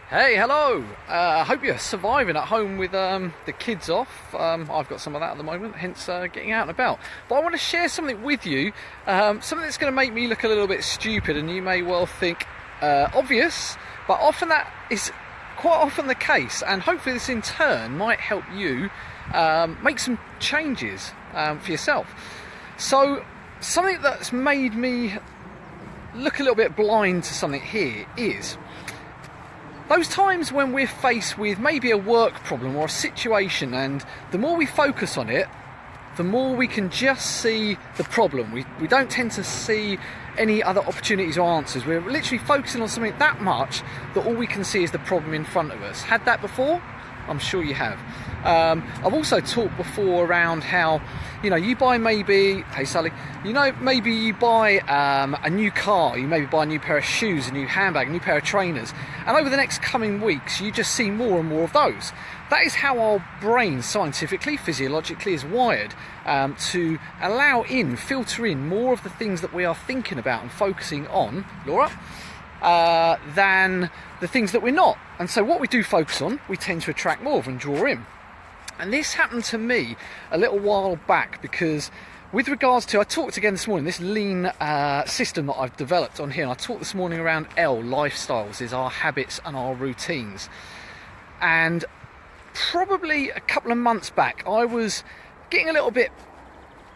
Hey, hello! I hope you're surviving at home with the kids off. I've got some of that at the moment, hence getting out and about. But I want to share something with you, something that's going to make me look a little bit stupid, and you may well think obvious, but often that is quite often the case, and hopefully this in turn might help you make some changes for yourself. So, something that's made me look a little bit blind to something here is those times when we're faced with maybe a work problem or a situation, and the more we focus on it, the more we can just see the problem. We don't tend to see any other opportunities or answers. We're literally focusing on something that much that all we can see is the problem in front of us. Had that before? I'm sure you have. I've also talked before around how, you buy maybe, hey Sally, maybe you buy a new car, you maybe buy a new pair of shoes, a new handbag, a new pair of trainers, and over the next coming weeks you just see more and more of those. That is how our brain scientifically, physiologically is wired, to filter in more of the things that we are thinking about and focusing on, Laura, than the things that we're not. And so what we do focus on, we tend to attract more of and draw in. And this happened to me a little while back, because with regards to, I talked again this morning, this lean system that I've developed on here, and I talked this morning around lifestyles, is our habits and our routines. And probably a couple of months back, I was getting a little bit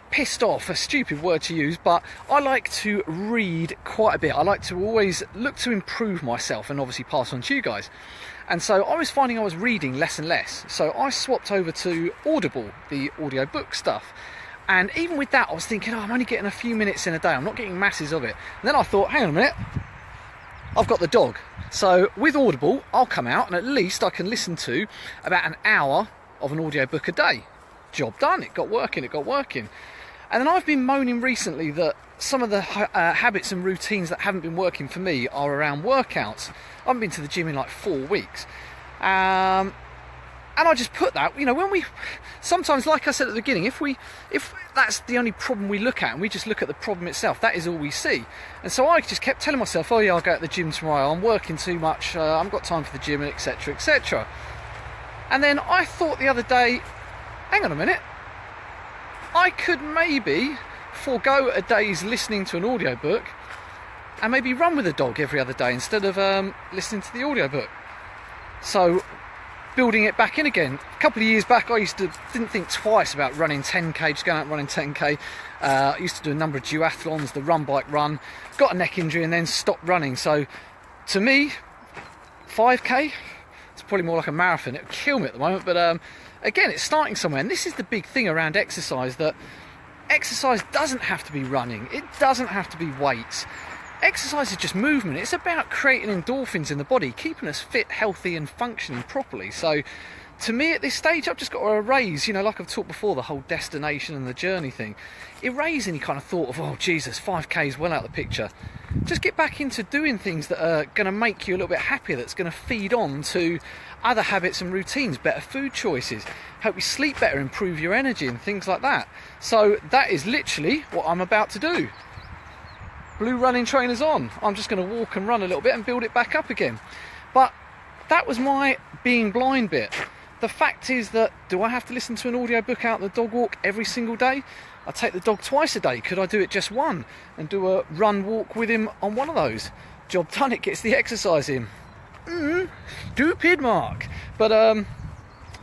pissed off, a stupid word to use, but I like to read quite a bit. I like to always look to improve myself and obviously pass on to you guys. And so I was finding I was reading less and less. So I swapped over to Audible, the audiobook stuff. And even with that, I was thinking, I'm only getting a few minutes in a day. I'm not getting masses of it. And then I thought, hang on a minute, I've got the dog. So with Audible, I'll come out and at least I can listen to about an hour of an audiobook a day. Job done, it got working. And then I've been moaning recently that some of the habits and routines that haven't been working for me are around workouts. I haven't been to the gym in like 4 weeks. And I just put that, when we, sometimes, like I said at the beginning, if that's the only problem we look at and we just look at the problem itself, that is all we see. And so I just kept telling myself, oh yeah, I'll go to the gym tomorrow, I'm working too much, I haven't got time for the gym, etc, etc. And then I thought the other day, hang on a minute, I could maybe forego a day's listening to an audiobook and maybe run with a dog every other day instead of listening to the audiobook. So building it back in again. A couple of years back I didn't think twice about running 10k, just going out and running 10k. I used to do a number of duathlons, the run bike run, got a neck injury and then stopped running. So to me, 5k, it's probably more like a marathon. It would kill me at the moment, but again, it's starting somewhere. And this is the big thing around exercise, that exercise doesn't have to be running, it doesn't have to be weights. Exercise is just movement. It's about creating endorphins in the body, keeping us fit, healthy and functioning properly. So to me at this stage, I've just got to erase, like I've talked before, the whole destination and the journey thing. Erase any kind of thought of, oh Jesus, 5k is well out of the picture. Just get back into doing things that are going to make you a little bit happier, that's going to feed on to other habits and routines, better food choices, help you sleep better, improve your energy and things like that. So that is literally what I'm about to do. Blue running trainers on. I'm just going to walk and run a little bit and build it back up again. But that was my being blind bit. The fact is that, do I have to listen to an audiobook out the dog walk every single day? I take the dog twice a day. Could I do it just one and do a run walk with him on one of those? Job done, it gets the exercise in. Stupid Mark. But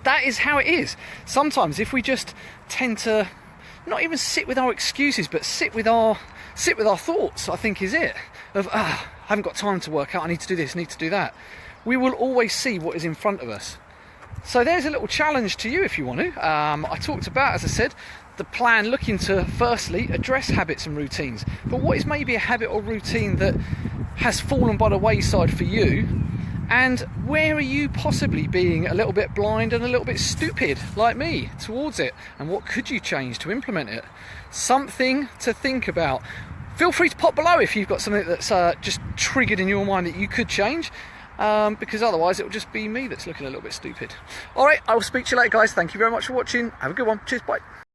that is how it is. Sometimes if we just tend to not even sit with our excuses, but sit with our thoughts, I think is it. Of, I haven't got time to work out, I need to do this, I need to do that. We will always see what is in front of us. So there's a little challenge to you if you want to. I talked about, as I said, the plan looking to firstly address habits and routines. But what is maybe a habit or routine that has fallen by the wayside for you? And where are you possibly being a little bit blind and a little bit stupid, like me, towards it? And what could you change to implement it? Something to think about. Feel free to pop below if you've got something that's just triggered in your mind that you could change, because otherwise it will just be me that's looking a little bit stupid. Alright, I will speak to you later guys. Thank you very much for watching. Have a good one. Cheers, bye.